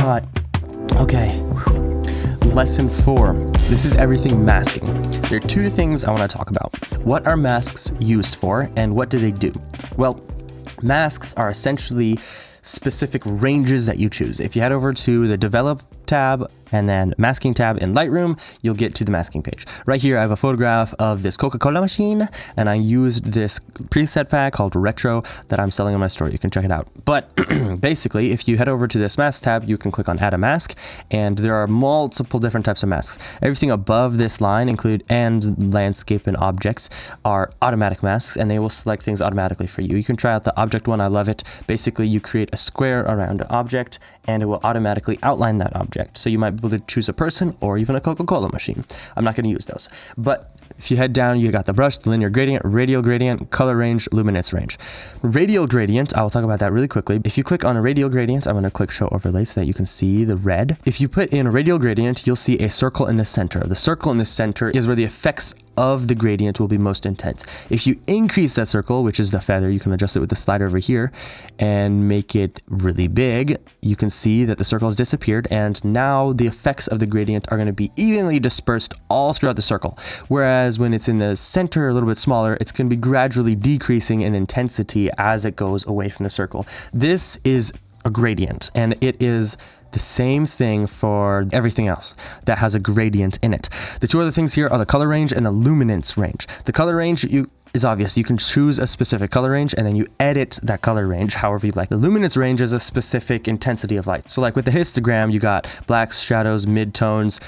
hot. Okay. Lesson 4. This is everything masking. There are two things I want to talk about. What are masks used for, and what do they do? Well, masks are essentially specific ranges that you choose. If you head over to the Develop tab and then Masking tab in Lightroom, you'll get to the masking page. Right here, I have a photograph of this Coca-Cola machine, and I used this preset pack called Retro that I'm selling on my store. You can check it out. But basically, if you head over to this Mask tab, you can click on Add a Mask, and there are multiple different types of masks. Everything above this line, and landscape and objects, are automatic masks, and they will select things automatically for you. You can try out the object one. I love it. Basically, you create a square around an object, and it will automatically outline that object. So you might be able to choose a person or even a Coca-Cola machine. I'm not going to use those. But if you head down, you got the brush, the linear gradient, radial gradient, color range, luminance range. Radial gradient, I will talk about that really quickly. If you click on a radial gradient, I'm going to click show overlay so that you can see the red. If you put in a radial gradient, you'll see a circle in the center. The circle in the center is where the effects of the gradient will be most intense. If you increase that circle, which is the feather, you can adjust it with the slider over here and make it really big. You can see that the circle has disappeared, and now the effects of the gradient are going to be evenly dispersed all throughout the circle. Whereas when it's in the center, a little bit smaller, it's going to be gradually decreasing in intensity as it goes away from the circle. This is a gradient, and it is the same thing for everything else that has a gradient in it. The two other things here are the color range and the luminance range. The color range is obvious. You can choose a specific color range and then you edit that color range however you like. The luminance range is a specific intensity of light. So like with the histogram, you got blacks, shadows, midtones,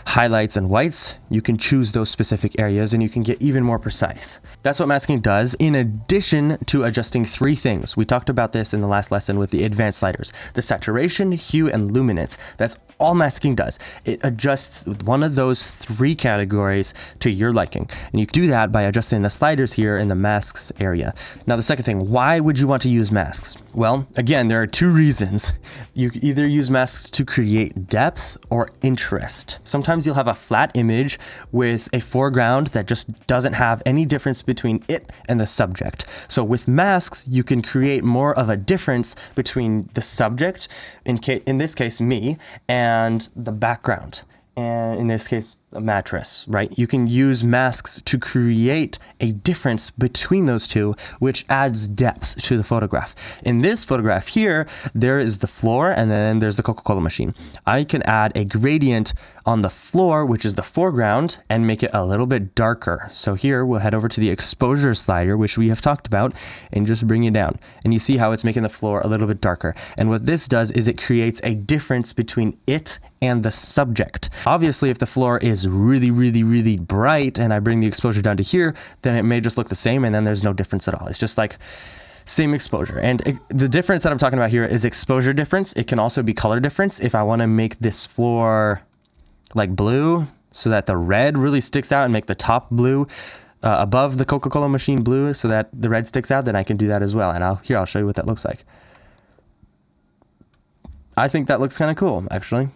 highlights, and whites. You can choose those specific areas and you can get even more precise. That's what masking does, in addition to adjusting three things. We talked about this in the last lesson with the advanced sliders: the saturation, hue, and luminance. That's all masking does. It adjusts one of those three categories to your liking. And you can do that by adjusting the sliders here in the masks area. Now, the second thing, why would you want to use masks? Well, again, there are two reasons. You either use masks to create depth or interest. Sometimes you'll have a flat image with a foreground that just doesn't have any difference between it and the subject. So with masks, you can create more of a difference between the subject, in this case, me, and the background. And in this case, a mattress, right? You can use masks to create a difference between those two, which adds depth to the photograph. In this photograph here, there is the floor and then there's the Coca-Cola machine. I can add a gradient on the floor, which is the foreground, and make it a little bit darker. So here we'll head over to the exposure slider, which we have talked about, and just bring it down. And you see how it's making the floor a little bit darker. And what this does is it creates a difference between it and the subject. Obviously, if the floor is really bright and I bring the exposure down to here, then it may just look the same and then there's no difference at all. It's just like same exposure. And the difference that I'm talking about here is exposure difference. It can also be color difference. If I want to make this floor like blue so that the red really sticks out and make the top blue above the Coca-Cola machine blue so that the red sticks out, then I can do that as well. And I'll show you what that looks like. I think that looks kind of cool, actually.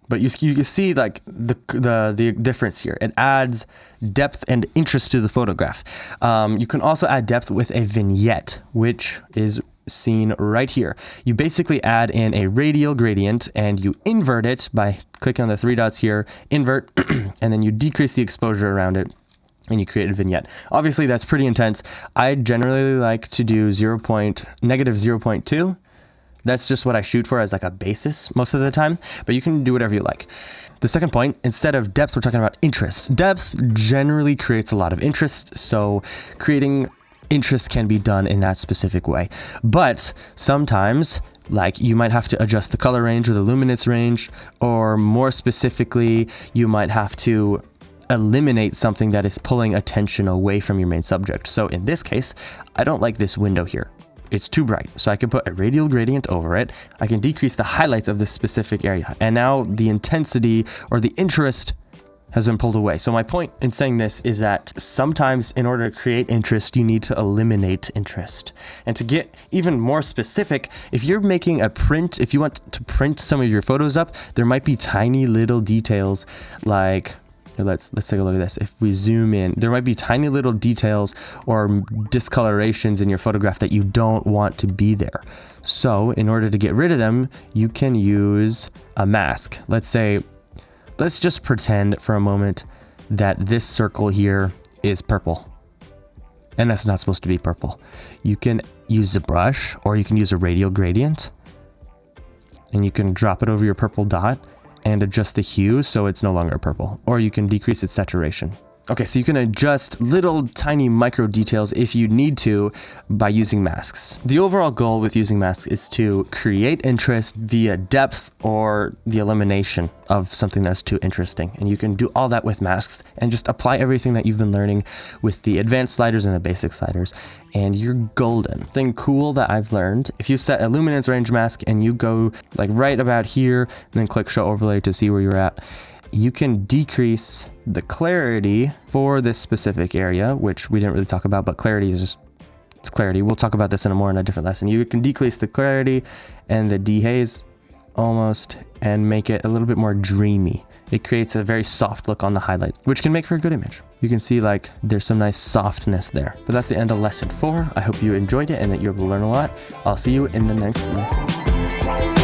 But you can see like the difference here. It adds depth and interest to the photograph. You can also add depth with a vignette, which is seen right here. You basically add in a radial gradient and you invert it by clicking on the three dots here, invert, and then you decrease the exposure around it and you create a vignette. Obviously, that's pretty intense. I generally like to do negative 0.2. That's just what I shoot for as like a basis most of the time, but you can do whatever you like. The second point, instead of depth, we're talking about interest. Depth generally creates a lot of interest, so creating interest can be done in that specific way. But sometimes, like, you might have to adjust the color range or the luminance range, or more specifically, you might have to eliminate something that is pulling attention away from your main subject. So in this case, I don't like this window here. It's too bright, so I can put a radial gradient over it. I can decrease the highlights of this specific area, and now the intensity or the interest has been pulled away. So my point in saying this is that sometimes in order to create interest, you need to eliminate interest. And to get even more specific, if you're making a print, if you want to print some of your photos up, there might be tiny little details like Here, let's take a look at this. If we zoom in, there might be tiny little details or discolorations in your photograph that you don't want to be there. So in order to get rid of them, you can use a mask. Let's just pretend for a moment that this circle here is purple. And that's not supposed to be purple. You can use a brush, or you can use a radial gradient, and you can drop it over your purple dot and adjust the hue so it's no longer purple, or you can decrease its saturation. Okay, so you can adjust little tiny micro details if you need to by using masks. The overall goal with using masks is to create interest via depth or the elimination of something that's too interesting. And you can do all that with masks and just apply everything that you've been learning with the advanced sliders and the basic sliders, and you're golden. Thing cool that I've learned, if you set a luminance range mask and you go like right about here and then click show overlay to see where you're at, you can decrease the clarity for this specific area, which we didn't really talk about, but clarity is just, it's clarity. We'll talk about this in a different lesson. You can decrease the clarity and the dehaze almost and make it a little bit more dreamy. It creates a very soft look on the highlight, which can make for a good image. You can see like there's some nice softness there. But that's the end of lesson 4. I hope you enjoyed it and that you're able to learn a lot. I'll see you in the next lesson.